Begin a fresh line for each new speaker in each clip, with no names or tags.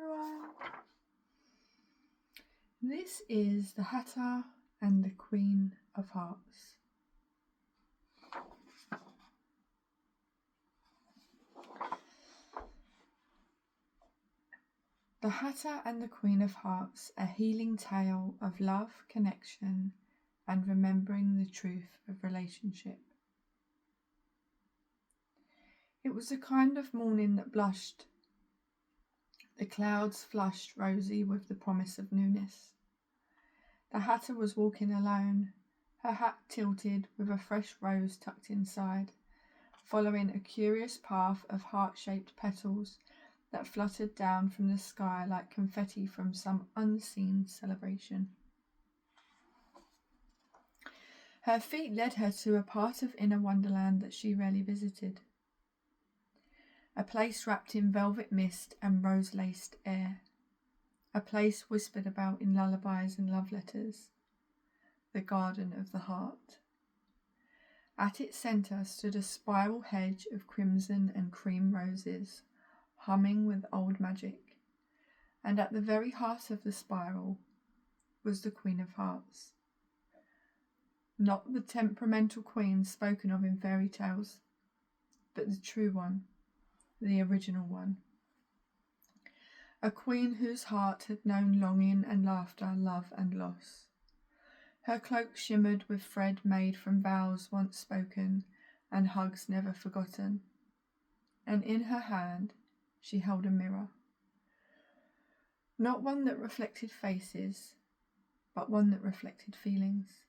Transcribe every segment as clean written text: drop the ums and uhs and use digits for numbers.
everyone. This is the Hatter and the Queen of Hearts. The Hatter and the Queen of Hearts, a healing tale of love, connection, and remembering the truth of relationship. It was a kind of morning that blushed. The clouds flushed rosy with the promise of newness. The Hatter was walking alone, her hat tilted with a fresh rose tucked inside, following a curious path of heart-shaped petals that fluttered down from the sky like confetti from some unseen celebration. Her feet led her to a part of inner wonderland that she rarely visited. A place wrapped in velvet mist and rose-laced air. A place whispered about in lullabies and love letters. The Garden of the Heart. At its centre stood a spiral hedge of crimson and cream roses, humming with old magic, and at the very heart of the spiral was the Queen of Hearts. Not the temperamental queen spoken of in fairy tales, but the true one, the original one. A queen whose heart had known longing and laughter, love and loss. Her cloak shimmered with thread made from vows once spoken and hugs never forgotten, and in her hand she held a mirror. Not one that reflected faces, but one that reflected feelings.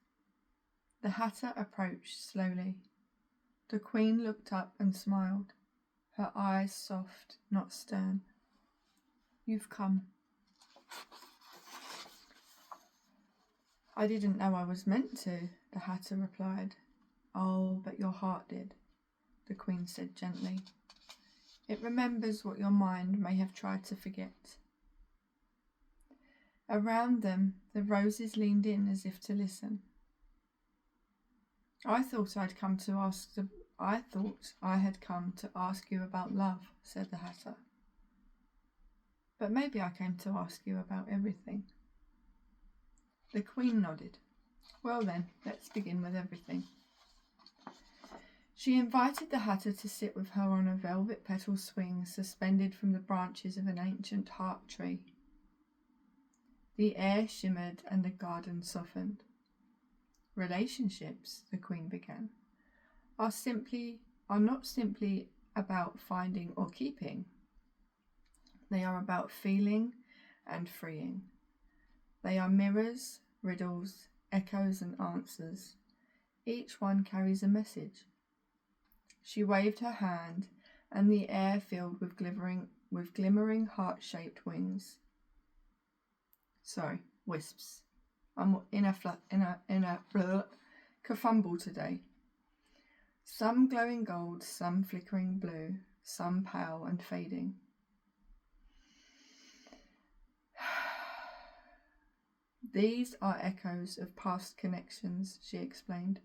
The Hatter approached slowly. The Queen looked up and smiled, her eyes soft, not stern. "You've come." "I didn't know I was meant to," the Hatter replied. "Oh, but your heart did," the Queen said gently. "It remembers what your mind may have tried to forget." Around them, the roses leaned in as if to listen. I thought I had come to ask you about love," said the Hatter. "But maybe I came to ask you about everything." The Queen nodded. "Well then, let's begin with everything." She invited the Hatter to sit with her on a velvet petal swing suspended from the branches of an ancient heart tree. The air shimmered and the garden softened. "Relationships," the Queen began, are not simply about finding or keeping. They are about feeling and freeing. They are mirrors, riddles, echoes and answers. Each one carries a message. She waved her hand, and the air filled with glimmering heart-shaped wings. Sorry, wisps. I'm in a kerfumble today. Some glowing gold, some flickering blue, some pale and fading. "These are echoes of past connections," she explained.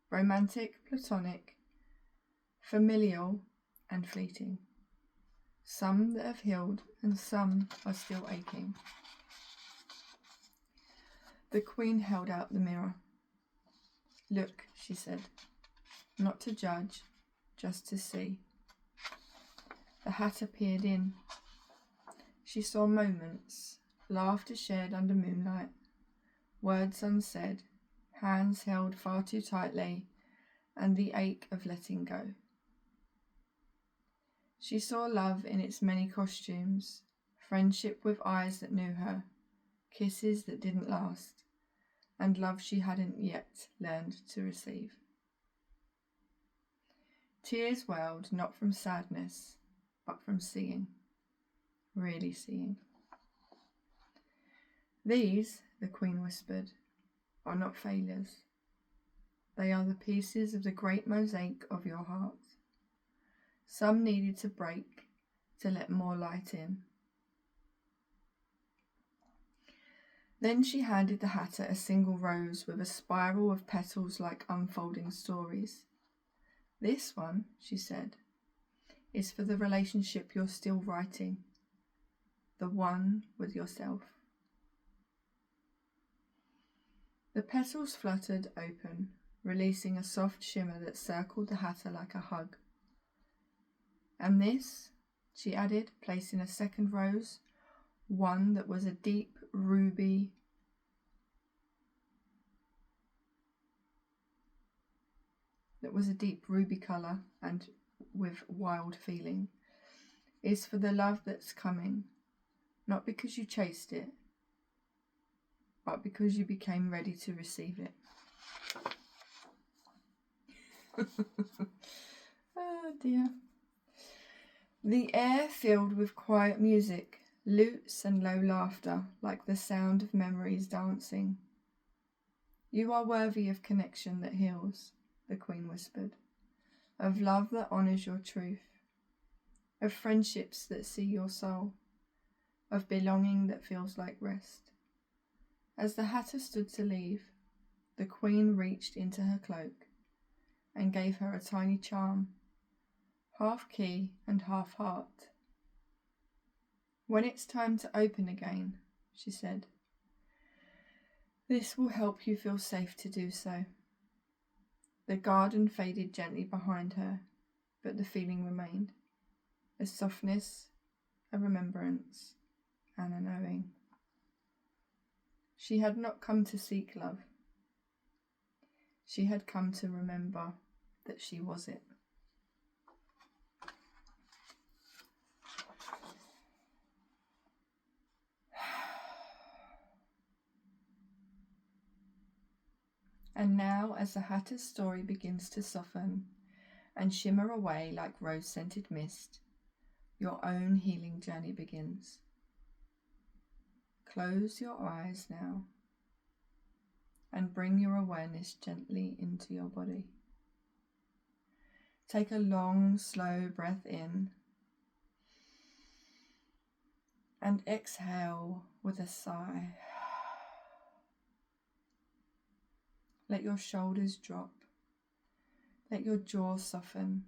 "Romantic, platonic, familial and fleeting. Some that have healed and some are still aching." The Queen held out the mirror. "Look," she said, "not to judge, just to see." The Hatter peered in. She saw moments, laughter shared under moonlight, words unsaid, hands held far too tightly, and the ache of letting go. She saw love in its many costumes, friendship with eyes that knew her, kisses that didn't last, and love she hadn't yet learned to receive. Tears welled not from sadness, but from seeing, really seeing. "These," the Queen whispered, "are not failures. They are the pieces of the great mosaic of your heart. Some needed to break to let more light in." Then she handed the Hatter a single rose with a spiral of petals like unfolding stories. "This one," she said, "is for the relationship you're still writing. the one with yourself. The petals fluttered open, releasing a soft shimmer that circled the hatter like a hug. And this, she added, placing a second rose, one that was a deep ruby colour and with wild feeling, is for the love that's coming, not because you chased it, but because you became ready to receive it. Oh dear. The air filled with quiet music, lutes and low laughter, like the sound of memories dancing. You are worthy of connection that heals, the Queen whispered, of love that honours your truth, of friendships that see your soul, of belonging that feels like rest. As the hatter stood to leave, the Queen reached into her cloak and gave her a tiny charm, half key and half heart. When it's time to open again, she said, this will help you feel safe to do so. The garden faded gently behind her, but the feeling remained. A softness, a remembrance, and a knowing. She had not come to seek love. She had come to remember that she was it. And now, as the hatter's story begins to soften and shimmer away like rose-scented mist, your own healing journey begins. Close your eyes now and bring your awareness gently into your body. Take a long, slow breath in and exhale with a sigh. Let your shoulders drop. Let your jaw soften.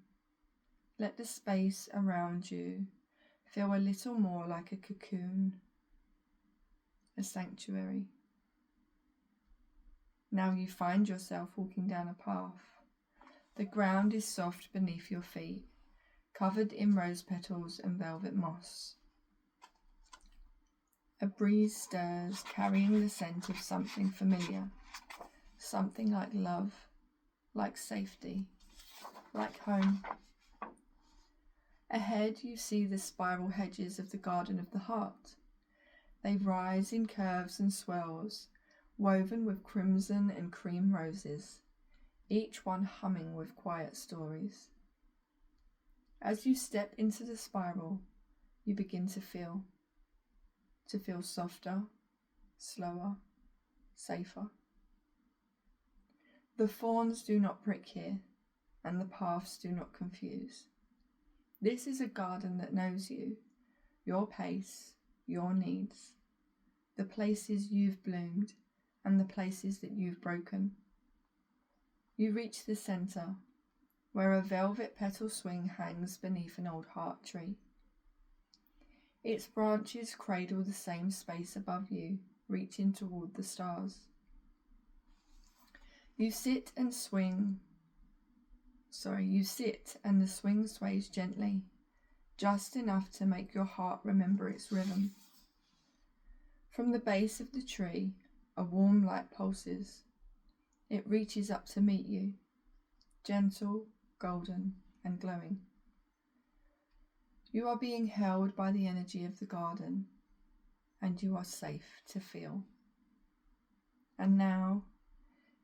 Let the space around you feel a little more like a cocoon, a sanctuary. Now you find yourself walking down a path. The ground is soft beneath your feet, covered in rose petals and velvet moss. A breeze stirs, carrying the scent of something familiar, something like love, like safety, like home. Ahead you see the spiral hedges of the Garden of the Heart. They rise in curves and swirls, woven with crimson and cream roses, each one humming with quiet stories. As you step into the spiral, you begin to feel softer, slower, safer. The thorns do not prick here, and the paths do not confuse. This is a garden that knows you, your pace, your needs, the places you've bloomed and the places that you've broken. You reach the centre, where a velvet petal swing hangs beneath an old heart tree. Its branches cradle the same space above you, reaching toward the stars. You sit and the swing sways gently, just enough to make your heart remember its rhythm. From the base of the tree, a warm light pulses. It reaches up to meet you, gentle, golden, and glowing. You are being held by the energy of the garden, and you are safe to feel. And now,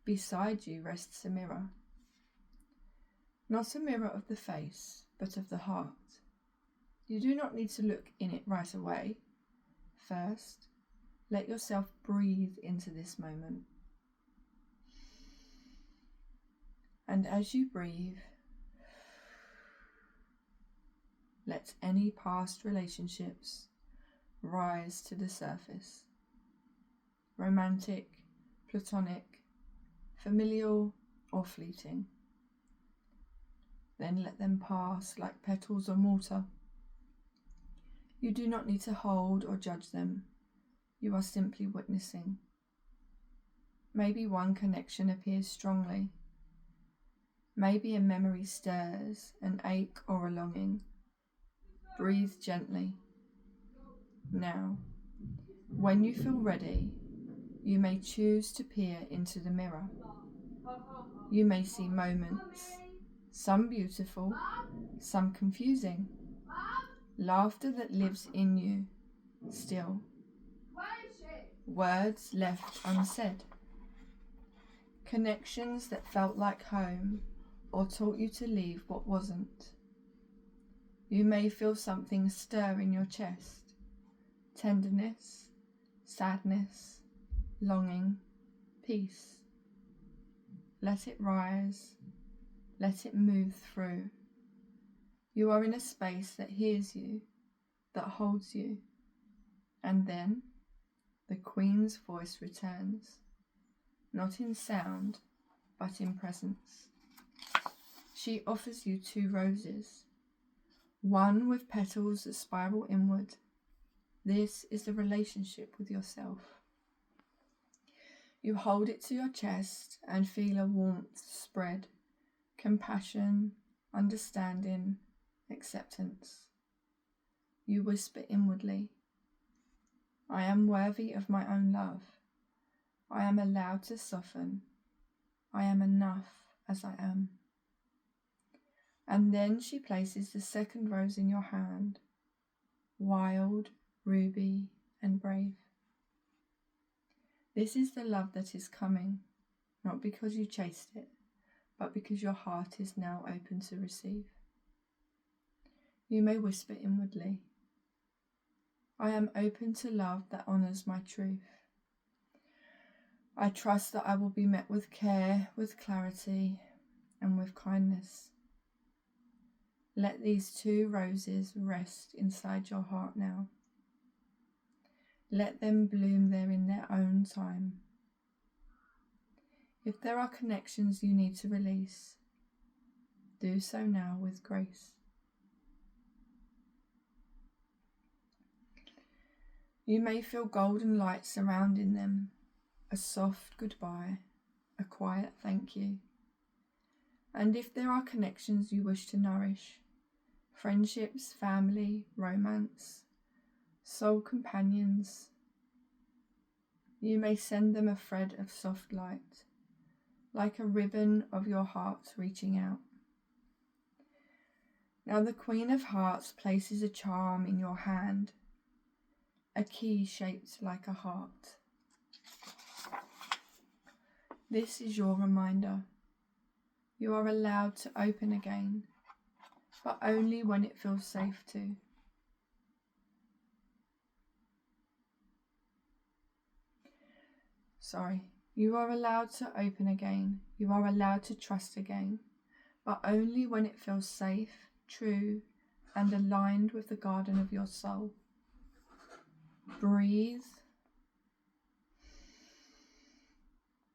beside you rests a mirror. Not a mirror of the face, but of the heart. You do not need to look in it right away. First, let yourself breathe into this moment. And as you breathe, let any past relationships rise to the surface. Romantic, platonic, familial, or fleeting. Then let them pass like petals on water. You do not need to hold or judge them. You are simply witnessing. Maybe one connection appears strongly. Maybe a memory stirs, an ache or a longing. Breathe gently. Now, when you feel ready, you may choose to peer into the mirror. You may see moments, some beautiful, some confusing. Laughter that lives in you, still. Words left unsaid. Connections that felt like home or taught you to leave what wasn't. You may feel something stir in your chest. Tenderness, sadness, longing, peace. Let it rise. Let it move through. You are in a space that hears you, that holds you. And then the Queen's voice returns, not in sound, but in presence. She offers you 2 roses, one with petals that spiral inward. This is the relationship with yourself. You hold it to your chest and feel a warmth spread, compassion, understanding, acceptance. You whisper inwardly, I am worthy of my own love. I am allowed to soften. I am enough as I am. And then she places the 2nd rose in your hand, wild, ruby, and brave. This is the love that is coming, not because you chased it, but because your heart is now open to receive. You may whisper inwardly, I am open to love that honours my truth. I trust that I will be met with care, with clarity, and with kindness. Let these 2 roses rest inside your heart now. Let them bloom there in their own time. If there are connections you need to release, do so now with grace. You may feel golden light surrounding them, a soft goodbye, a quiet thank you. And if there are connections you wish to nourish, friendships, family, romance, soul companions, you may send them a thread of soft light, like a ribbon of your heart reaching out. Now the Queen of Hearts places a charm in your hand, a key shaped like a heart. This is your reminder. You are allowed to open again, but only when it feels safe to. You are allowed to open again. You are allowed to trust again, but only when it feels safe, true, and aligned with the garden of your soul. Breathe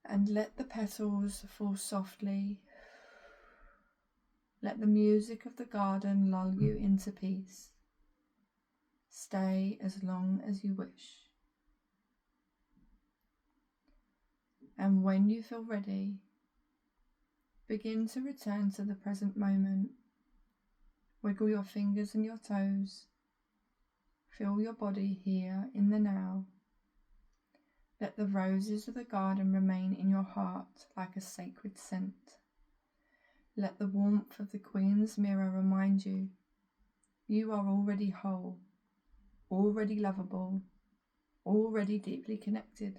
and let the petals fall softly. Let the music of the garden lull you into peace. Stay as long as you wish. And when you feel ready, begin to return to the present moment. Wiggle your fingers and your toes. Feel your body here in the now. Let the roses of the garden remain in your heart like a sacred scent. Let the warmth of the Queen's mirror remind you, you are already whole, already lovable, already deeply connected.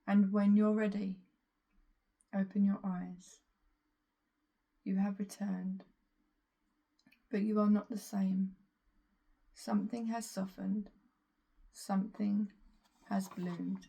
And when you're ready, open your eyes. You have returned, but you are not the same. Something has softened, something has bloomed.